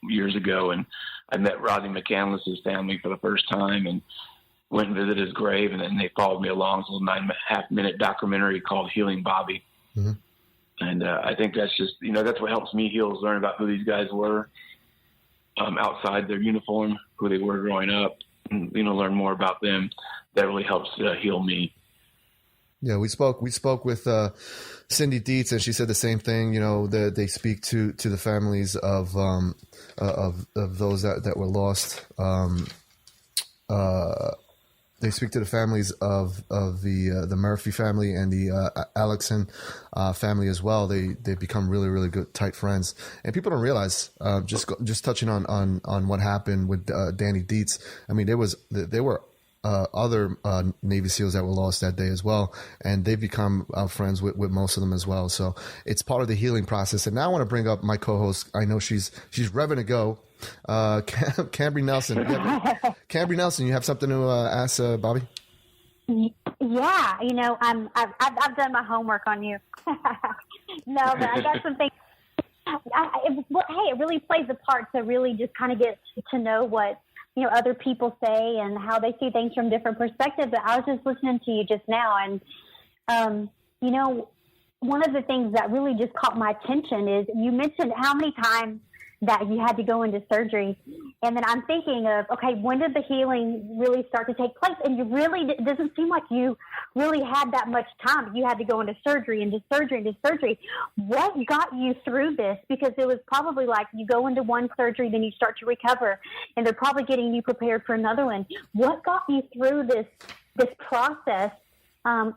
years ago, and I met Rodney McCandless's family for the first time and went and visited his grave, and then they followed me along. It's a little 9.5-minute documentary called Healing Bobby. Mm-hmm. And I think that's just, that's what helps me heal, is learn about who these guys were outside their uniform, who they were growing up, and, learn more about them. That really helps heal me. Yeah, we spoke with Cindy Dietz, and she said the same thing. That they speak to the families of those that were lost. They speak to the families of the Murphy family and the Alexson family as well. They become really, really good, tight friends. And people don't realize, just touching on what happened with Danny Dietz. I mean, there were other Navy SEALs that were lost that day as well, and they've become friends with most of them as well. So it's part of the healing process. And now I want to bring up my co-host. I know she's revving to go. Kambree Nelson. Kambree Nelson, you have something to ask Bobby? Yeah, I've done my homework on you. No, but I got some things. It really plays a part to really just kind of get to know what other people say and how they see things from different perspectives. But I was just listening to you just now, and one of the things that really just caught my attention is you mentioned how many times that you had to go into surgery. And then I'm thinking of, okay, when did the healing really start to take place? And it doesn't seem like you really had that much time. You had to go into surgery, into surgery, into surgery. What got you through this? Because it was probably like you go into one surgery, then you start to recover, and they're probably getting you prepared for another one. What got you through this process?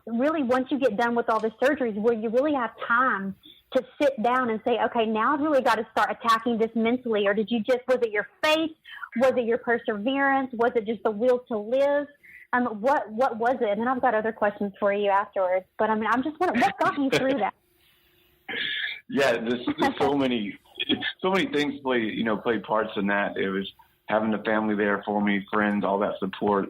Really, once you get done with all the surgeries, where you really have time to sit down and say, okay, now I've really got to start attacking this mentally? Or was it your faith? Was it your perseverance? Was it just the will to live? What was it? And then I've got other questions for you afterwards. But I'm just wondering, what got you through that? Yeah, there's so many things played parts in that. It was having the family there for me, friends, all that support,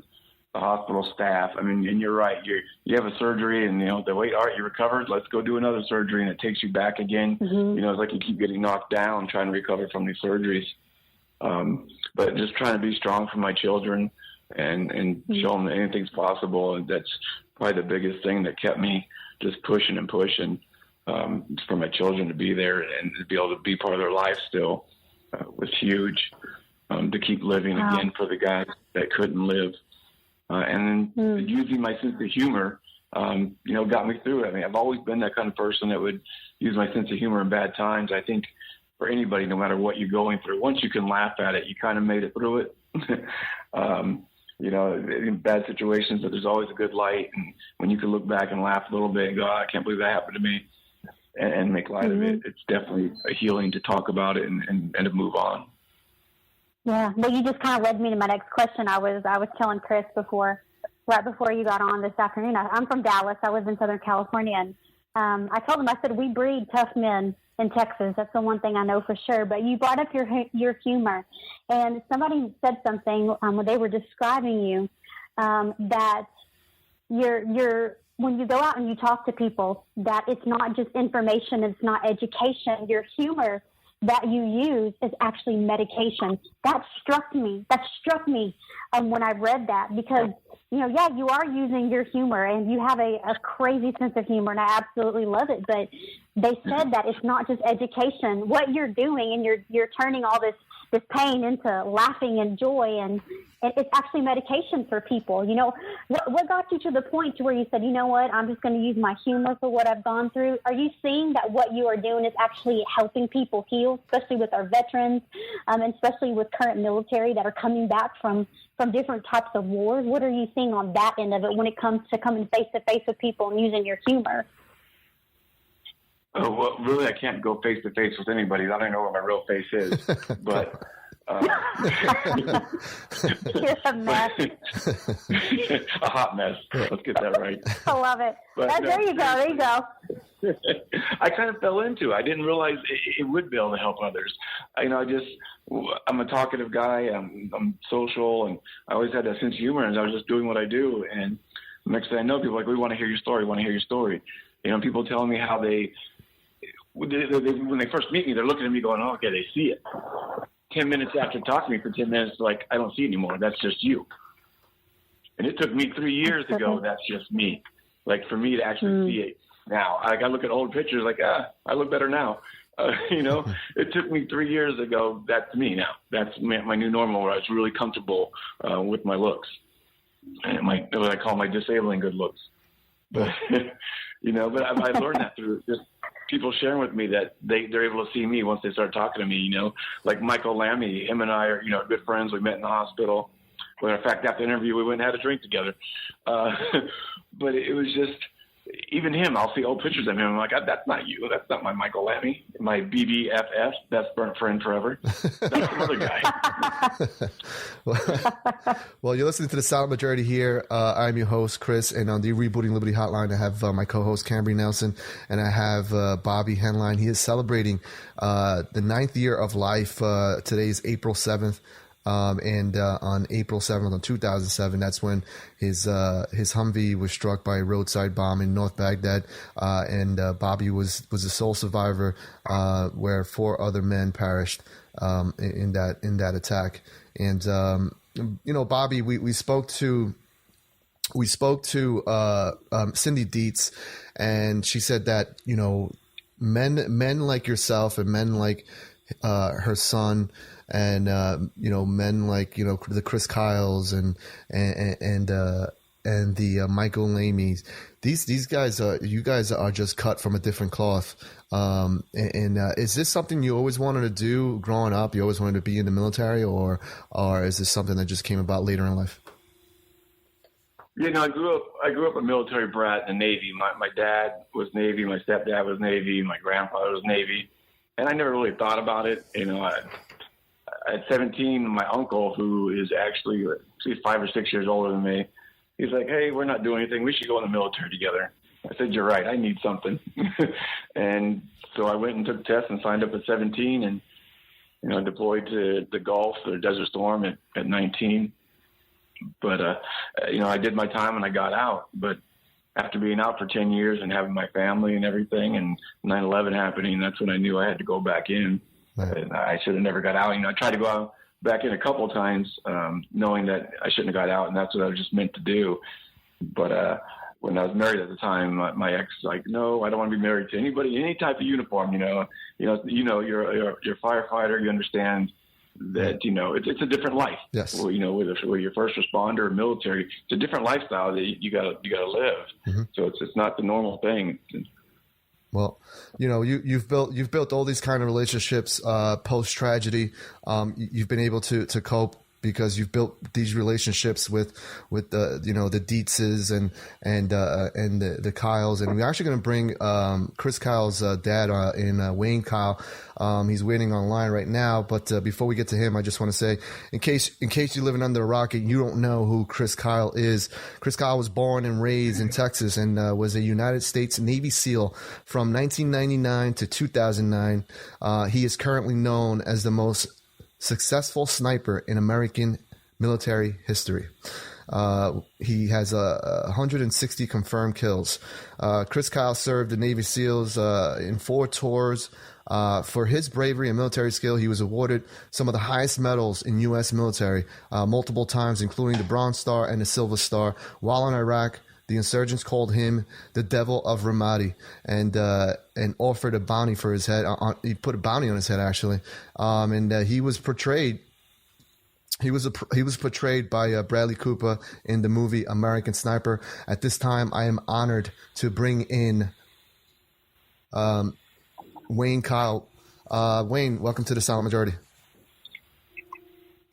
the hospital staff. I mean, and you're right. You have a surgery, and they wait. All right, you recovered. Let's go do another surgery, and it takes you back again. Mm-hmm. It's like you keep getting knocked down trying to recover from these surgeries. But just trying to be strong for my children and mm-hmm. show them that anything's possible. And that's probably the biggest thing that kept me just pushing and pushing for my children to be there and to be able to be part of their life still was huge. To keep living again for the guys that couldn't live. And then using my sense of humor, got me through it. I mean, I've always been that kind of person that would use my sense of humor in bad times. I think for anybody, no matter what you're going through, once you can laugh at it, you kind of made it through it. In bad situations, but there's always a good light. And when you can look back and laugh a little bit and go, I can't believe that happened to me, and make light of it, it's definitely a healing to talk about it and to move on. Yeah, well, you just kind of led me to my next question. I was telling Chris right before you got on this afternoon. I'm from Dallas. I live in Southern California, and I told him, I said, we breed tough men in Texas. That's the one thing I know for sure. But you brought up your humor, and somebody said something when they were describing you that you're when you go out and you talk to people, that it's not just information, it's not education. Your humor that you use is actually medication. That struck me when I read that, because, you are using your humor and you have a crazy sense of humor, and I absolutely love it. But they said that it's not just education. What you're doing, and you're turning all this pain into laughing and joy, and it's actually medication for people. What got you to the point to where you said, you know what, I'm just going to use my humor for what I've gone through? Are you seeing that what you are doing is actually helping people heal, especially with our veterans, and especially with current military that are coming back from different types of wars? What are you seeing on that end of it when it comes to coming face to face with people and using your humor? Oh, well, really, I can't go face to face with anybody. I don't know what my real face is, but you're a mess. A hot mess. Let's get that right. I love it. But, there you go. I kind of fell into it. I didn't realize it would be able to help others. I'm a talkative guy. I'm social, and I always had that sense of humor, and I was just doing what I do. And next thing I know, people are like, we want to hear your story. People telling me how when they first meet me, they're looking at me going, oh, okay, they see it. 10 minutes after talking to me for 10 minutes, like, I don't see anymore. That's just you. And it took me 3 years to go, that's just me. Like, for me to actually see it now. Like, I look at old pictures like, I look better now. You know, it took me 3 years to go, that's me now. That's my new normal, where I was really comfortable with my looks. And what I call my disabling good looks. But, you know, but I learned that through just people sharing with me that they're able to see me once they start talking to me, you know. Like Michael Lammy, him and I are, you know, good friends. We met in the hospital. Well, in fact, after the interview, we went and had a drink together. But it was just, even him, I'll see old pictures of him. I'm like, that's not you. That's not my Michael Lammy, my BBFF, best friend forever. That's another guy. Well, you're listening to The Silent Majority here. I'm your host, Chris, and on the Rebooting Liberty Hotline, I have my co-host, Kambree Nelson, and I have Bobby Henline. He is celebrating the 9th year of life. Today is April 7th. And on April 7th, on 2007, that's when his Humvee was struck by a roadside bomb in North Baghdad, and Bobby was the sole survivor, where 4 other men perished in that attack. And you know, Bobby, we spoke to Cindy Dietz, and she said that, you know, men like yourself and men like her son, and you know, men like, you know, the Chris Kyles and the Michael Lamies. These guys you guys are just cut from a different cloth. Is this something you always wanted to do growing up? You always wanted to be in the military, or is this something that just came about later in life? You know, I grew up a military brat in the Navy. My dad was Navy, my stepdad was Navy, my grandfather was Navy, and I never really thought about it. You know, at 17, my uncle, who is actually 5 or 6 years older than me, he's like, "Hey, we're not doing anything. We should go in the military together." I said, "You're right. I need something." And so I went and took tests and signed up at 17, and, you know, deployed to the Gulf or Desert Storm at 19. But, you know, I did my time and I got out. But after being out for 10 years and having my family and everything, and 9/11 happening, that's when I knew I had to go back in. And I should have never got out. You know, I tried to go out back in a couple of times, knowing that I shouldn't have got out, and that's what I was just meant to do. But when I was married at the time, my ex was like, "No, I don't want to be married to anybody in any type of uniform." You're a firefighter. You understand that, you know, it's a different life. Yes. Well, you know, whether you're first responder or military, it's a different lifestyle that you gotta live. Mm-hmm. So it's not the normal thing. Well, you know, you've built all these kind of relationships post tragedy. You've been able to cope because you've built these relationships with the, you know, the Dietzes and the Kyles, and we're actually going to bring Chris Kyle's dad in, Wayne Kyle. He's waiting online right now, but before we get to him, I just want to say, in case you're living under a rock and you don't know who Chris Kyle is, Chris Kyle was born and raised in Texas and was a United States Navy SEAL from 1999 to 2009. He is currently known as the most successful sniper in American military history. He has 160 confirmed kills. Chris Kyle served the Navy SEALs in 4 tours. For his bravery and military skill, he was awarded some of the highest medals in U.S. military multiple times, including the Bronze Star and the Silver Star. While in Iraq, the insurgents called him the Devil of Ramadi and offered a bounty for his head. He put a bounty on his head, actually. He was portrayed. He was portrayed by Bradley Cooper in the movie American Sniper. At this time, I am honored to bring in Wayne Kyle. Wayne, welcome to the Silent Majority.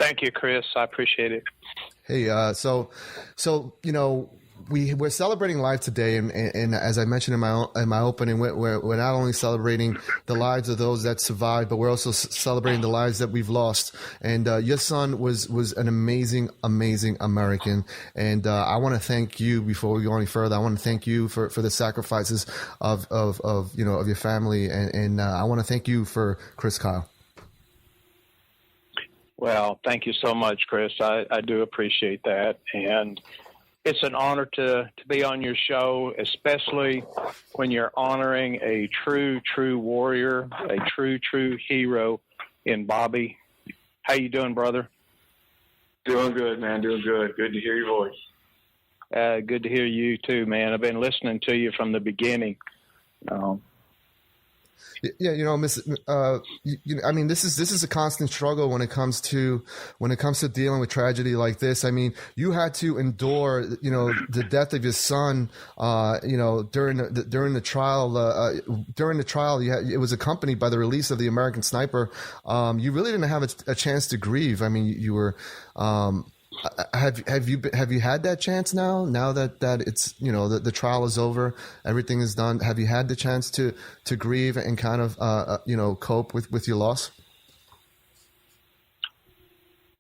Thank you, Chris. I appreciate it. Hey, so you know, we're celebrating life today, and as I mentioned in my opening, we're not only celebrating the lives of those that survived, but we're also celebrating the lives that we've lost. And your son was an amazing American, and I want to thank you. Before we go any further, I want to thank you for the sacrifices of your family, and I want to thank you for Chris Kyle. Well, thank you so much, Chris. I do appreciate that, and it's an honor to be on your show, especially when you're honoring a true warrior, a true hero in Bobby. How you doing, brother? Doing good, man. Doing good. Good to hear your voice. Good to hear you too, man. I've been listening to you from the beginning. Yeah, I mean, this is a constant struggle when it comes to dealing with tragedy like this. I mean, you had to endure, the death of your son, during the trial. During the trial, it was accompanied by the release of the American Sniper. You really didn't have a chance to grieve. I mean, you were. Have you had that chance now that it's the trial is over, everything is done? Have you had the chance to grieve and kind of cope with your loss?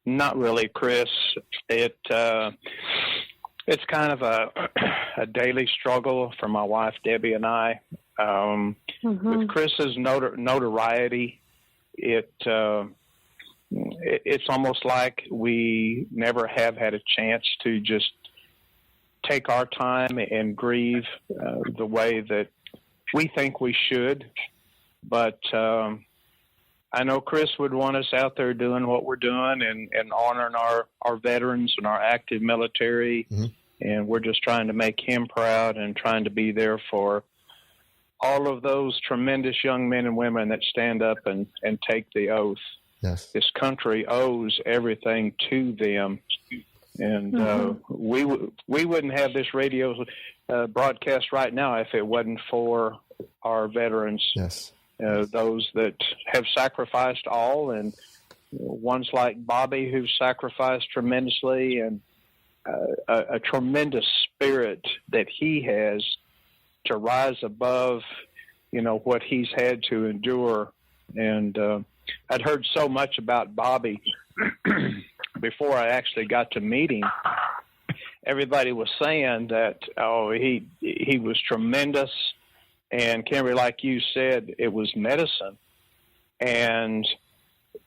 Not really, Chris. It's kind of a daily struggle for my wife Debbie and I. With Chris's notoriety, it's almost like we never have had a chance to just take our time and grieve the way that we think we should. But I know Chris would want us out there doing what we're doing and honoring our veterans and our active military. Mm-hmm. And we're just trying to make him proud and trying to be there for all of those tremendous young men and women that stand up and take the oath. Yes. This country owes everything to them, and we wouldn't have this radio broadcast right now if it wasn't for our veterans. Yes. Those that have sacrificed all, and ones like Bobby who've sacrificed tremendously, and a tremendous spirit that he has to rise above, what he's had to endure, and. I'd heard so much about Bobby before I actually got to meet him. Everybody was saying that, he was tremendous. And Kambree, like you said, it was medicine. And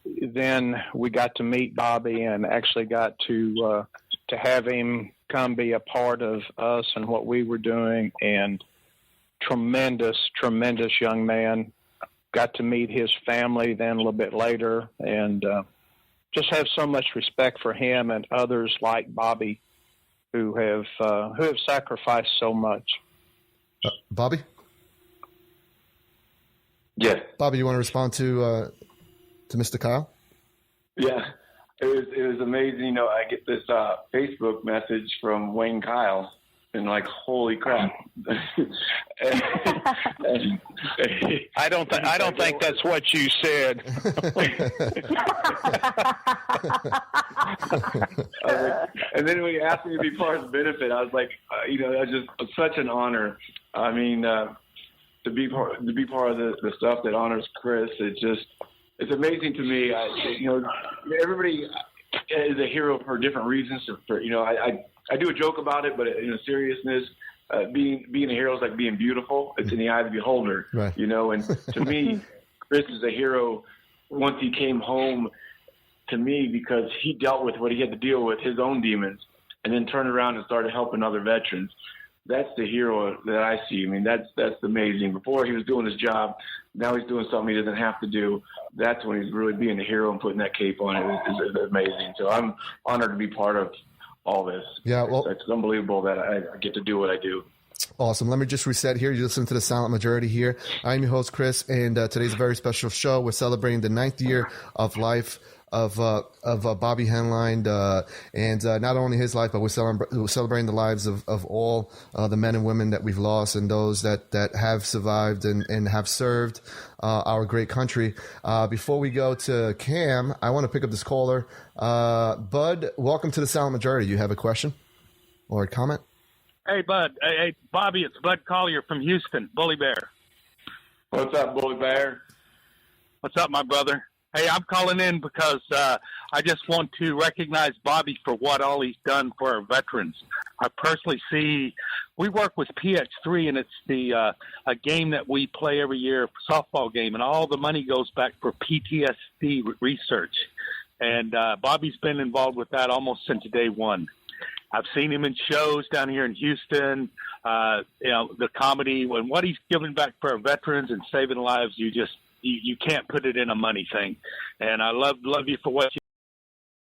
then we got to meet Bobby and actually got to have him come be a part of us and what we were doing. And tremendous, tremendous young man. Got to meet his family then a little bit later, and just have so much respect for him and others like Bobby who have sacrificed so much. Bobby? Yeah. Bobby, you want to respond to Mr. Kyle? Yeah. It was amazing. I get this Facebook message from Wayne Kyle, and like, holy crap! I don't think that's what you said. And then when he asked me to be part of the benefit, I was like, that was just such an honor. I mean, to be part of the stuff that honors Chris, it's amazing to me. Everybody is a hero for different reasons. I do a joke about it, but in seriousness, being a hero is like being beautiful. It's in the eye of the beholder, right. And to me, Chris is a hero once he came home to me because he dealt with what he had to deal with, his own demons, and then turned around and started helping other veterans. That's the hero that I see. I mean, that's amazing. Before he was doing his job, now he's doing something he doesn't have to do. That's when he's really being a hero and putting that cape on. It's amazing. So I'm honored to be part of all this. Yeah, well, it's unbelievable that I get to do what I do. Awesome. Let me just reset here. You listen to the Silent Majority here. I'm your host, Chris, and today's a very special show. We're celebrating the 9th year of life of Bobby Henline, and not only his life, but we're celebrating the lives of all the men and women that we've lost and those that have survived and have served our great country. Before we go to Cam, I want to pick up this caller. Bud, welcome to the Silent Majority. You have a question or a comment? Hey, Bud. Hey, Bobby, it's Bud Collier from Houston, Bully Bear. What's up, Bully Bear? What's up, my brother? Hey, I'm calling in because I just want to recognize Bobby for what all he's done for our veterans. I personally see we work with PX3, and it's a game that we play every year, a softball game, and all the money goes back for PTSD research. And Bobby's been involved with that almost since day one. I've seen him in shows down here in Houston, the comedy, and what he's given back for our veterans and saving lives, you can't put it in a money thing. And I love you for what you